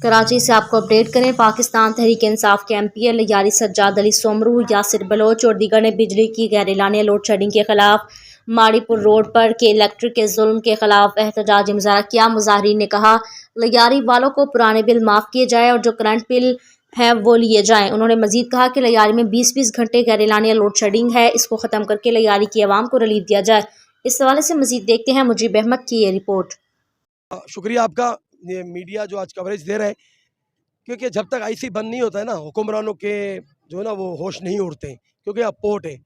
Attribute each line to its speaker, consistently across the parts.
Speaker 1: कराची से आपको अपडेट करें। पाकिस्तान तहरीक इंसाफ के एमपीए लियारी सज्जाद अली सोमरू, यासिर बलोच और दीगर ने बिजली की गैर एलानिया लोड शेडिंग के खिलाफ माड़ीपुर रोड पर के इलेक्ट्रिक के जुल्म के खिलाफ एहतजाजी मुजाहरा किया। मुजाहरीन ने कहा लियारी वालों को पुराने बिल माफ़ किए जाए और जो करंट बिल हैं वो लिए जाएं। उन्होंने मजीद कहा कि लियारी में 20-20 घंटे गैर एलानिया लोड शेडिंग है, इसको ख़त्म करके लियारी की आवाम को रिलीफ दिया जाए। इस हवाले से मजीद देखते हैं मुजीब अहमद की ये रिपोर्ट।
Speaker 2: शुक्रिया आपका, ये मीडिया जो आज कवरेज दे रहा है, क्योंकि जब तक आईसी बंद नहीं होता है ना, हुक्मरानों के जो है ना वो होश नहीं उड़ते, क्योंकि अब पोर्ट है।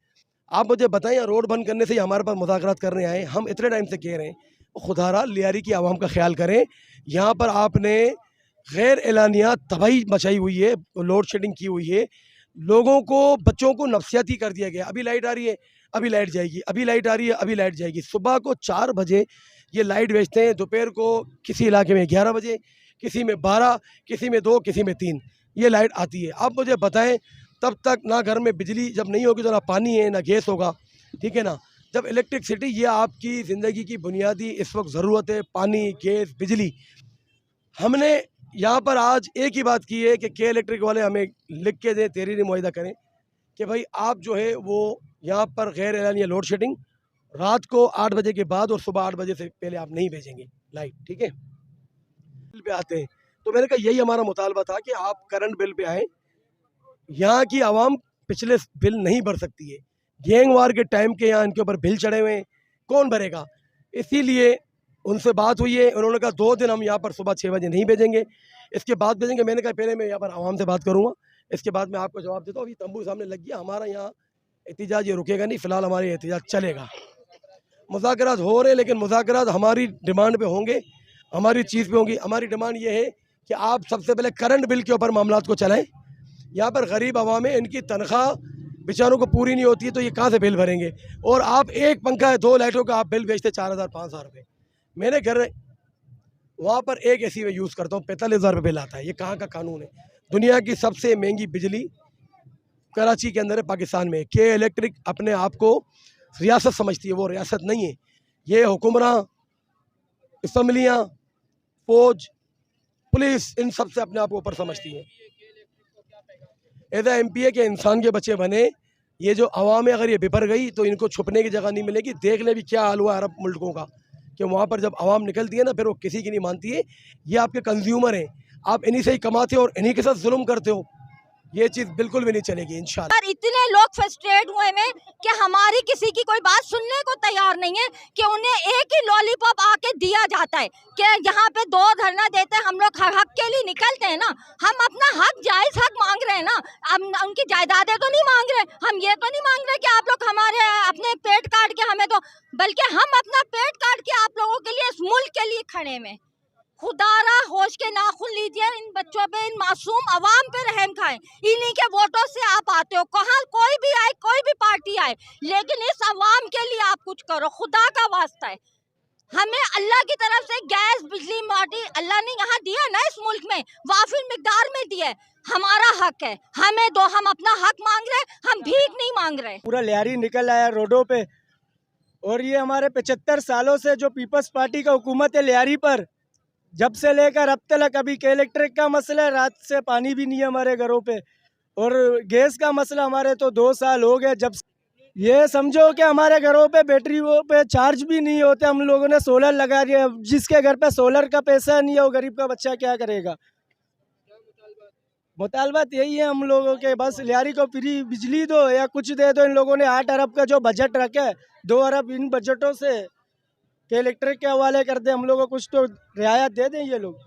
Speaker 2: आप मुझे बताएं, रोड बंद करने से ही हमारे पास मुज़ाकरात करने आए, हम इतने टाइम से कह रहे हैं खुदारा लियारी की आवाम का ख्याल करें। यहाँ पर आपने गैर एलानिया तबाही मचाई हुई है, लोड शेडिंग की हुई है, लोगों को, बच्चों को नफसियाती कर दिया गया। अभी लाइट आ रही है, अभी लाइट जाएगी, अभी लाइट आ रही है, अभी लाइट जाएगी। सुबह को 4 बजे ये लाइट बेचते हैं, दोपहर को किसी इलाके में 11 बजे, किसी में 12, किसी में 2, किसी में 3 ये लाइट आती है। अब मुझे बताएं, तब तक ना घर में बिजली जब नहीं होगी तो ना पानी है ना गैस होगा, ठीक है ना। जब इलेक्ट्रिसिटी, ये आपकी ज़िंदगी की बुनियादी इस वक्त ज़रूरत है, पानी, गैस, बिजली। हमने यहाँ पर आज एक ही बात की है कि के इलेक्ट्रिक वाले हमें लिख के दें, तहरीरी मुआहिदा करें कि भाई आप जो है वो यहाँ पर गैर एलानिया लोड शेडिंग रात को 8 बजे के बाद और सुबह 8 बजे से पहले आप नहीं भेजेंगे लाइट, ठीक है। बिल पे आते हैं, तो मैंने कहा यही हमारा मुतालबा था कि आप करंट बिल पे आएँ। यहाँ की आवाम पिछले बिल नहीं भर सकती है, गैंगवार के टाइम के यहाँ इनके ऊपर बिल चढ़े हुए हैं, कौन भरेगा। इसीलिए उनसे बात हुई है, उन्होंने कहा 2 दिन हम यहाँ पर सुबह 6 बजे नहीं भेजेंगे, इसके बाद भेजेंगे। मैंने कहा पहले मैं यहाँ पर आवाम से बात करूँगा, इसके बाद मैं आपको जवाब देता हूँ। अभी तंबू सामने लग गया, हमारा यहाँ एहतजाज ये रुकेगा नहीं, फ़िलहाल हमारे एहतजाज चलेगा। मुज़ाकरात हो रहे हैं, लेकिन मुज़ाकरात हमारी डिमांड पे होंगे, हमारी चीज़ पे होंगी। हमारी डिमांड ये है कि आप सबसे पहले करंट बिल के ऊपर मामलात को चलाएँ। यहाँ पर गरीब आवाम है, इनकी तनख्वाह बेचारों को पूरी नहीं होती है, तो ये कहाँ से बिल भरेंगे। और आप एक पंखा है, 2 लाइटों का आप बिल बेचते 4,000-5,000 रुपये। मेरे घर वहाँ पर एक एसी में यूज़ करता हूँ, 45,000 रुपये बिल आता है। ये कहाँ का कानून है। दुनिया की सबसे महंगी बिजली कराची के अंदर है, पाकिस्तान में। के इलेक्ट्रिक अपने आप को रियासत समझती है, वो रियासत नहीं है। ये हुक्मरान, असम्बलियाँ, फौज, पुलिस, इन सब से अपने आप को ऊपर समझती है। एज एमपीए के इंसान के बच्चे बने, ये जो अवाम है अगर ये बिपर गई तो इनको छुपने की जगह नहीं मिलेगी। देख ले भी क्या हाल हुआ अरब मुल्कों का, कि वहाँ पर जब आवाम निकलती है ना, फिर वो किसी की नहीं मानती है। ये आपके कंज्यूमर हैं, आप इन्हीं से ही कमाते हो और इन्हीं के साथ जुल्म करते हो। ये चीज़ बिल्कुल भी नहीं चलेगी इंशाल्लाह।
Speaker 3: पर इतने लोग फ्रस्ट्रेट हुए हैं कि हमारी किसी की कोई बात सुनने को तैयार नहीं है, कि उन्हें एक ही लॉलीपॉप आके दिया जाता है कि यहाँ पे 2 धरना देते हैं। हम लोग हक के लिए निकलते हैं ना, हम अपना हक, जायज़ हक मांग रहे हैं ना। हम उनकी जायदादें तो नहीं मांग रहे, हम ये तो नहीं मांग रहे कि आप लोग हमारे अपने पेट काट के हमें दो, बल्कि हम अपना पेट काट के आप लोगों के लिए, इस मुल्क के लिए खड़े में। खुदारा होश के नाखून लीजिए, इन बच्चों पे, इन मासूम अवाम पे रहम खाएं। इन्हीं के वोटों से आप आते हो, कहाँ कोई भी आए, कोई भी पार्टी आए, लेकिन इस अवाम के लिए आप कुछ करो, खुदा का वास्ता है। हमें अल्लाह की तरफ से गैस, बिजली, माटी अल्लाह ने यहाँ दिया ना, इस मुल्क में वाफिर मिकदार में दिया है। हमारा हक है, हमें दो, हम अपना हक मांग रहे हैं, हम भीख नहीं मांग रहे।
Speaker 4: पूरा लियारी निकल आया रोडों पे, और ये हमारे 75 सालों से जो पीपल्स पार्टी का हुकूमत है लियारी पर, जब से लेकर अब तक, अभी के इलेक्ट्रिक का मसला है, रात से पानी भी नहीं है हमारे घरों पे, और गैस का मसला हमारे तो 2 साल हो गए। जब ये समझो कि हमारे घरों पे बैटरियों पे चार्ज भी नहीं होते, हम लोगों ने सोलर लगा दिया। जिसके घर पे सोलर का पैसा नहीं है, वो गरीब का बच्चा क्या करेगा। मुतालबात यही है हम लोगों के, बस लियारी को फ्री बिजली दो या कुछ दे दो। इन लोगों ने 8 अरब का जो बजट रखा है, 2 अरब इन बजटों से के इलेक्ट्रिक के हवाले कर दे, हम लोगों को कुछ तो रियायत दे दें ये लोग।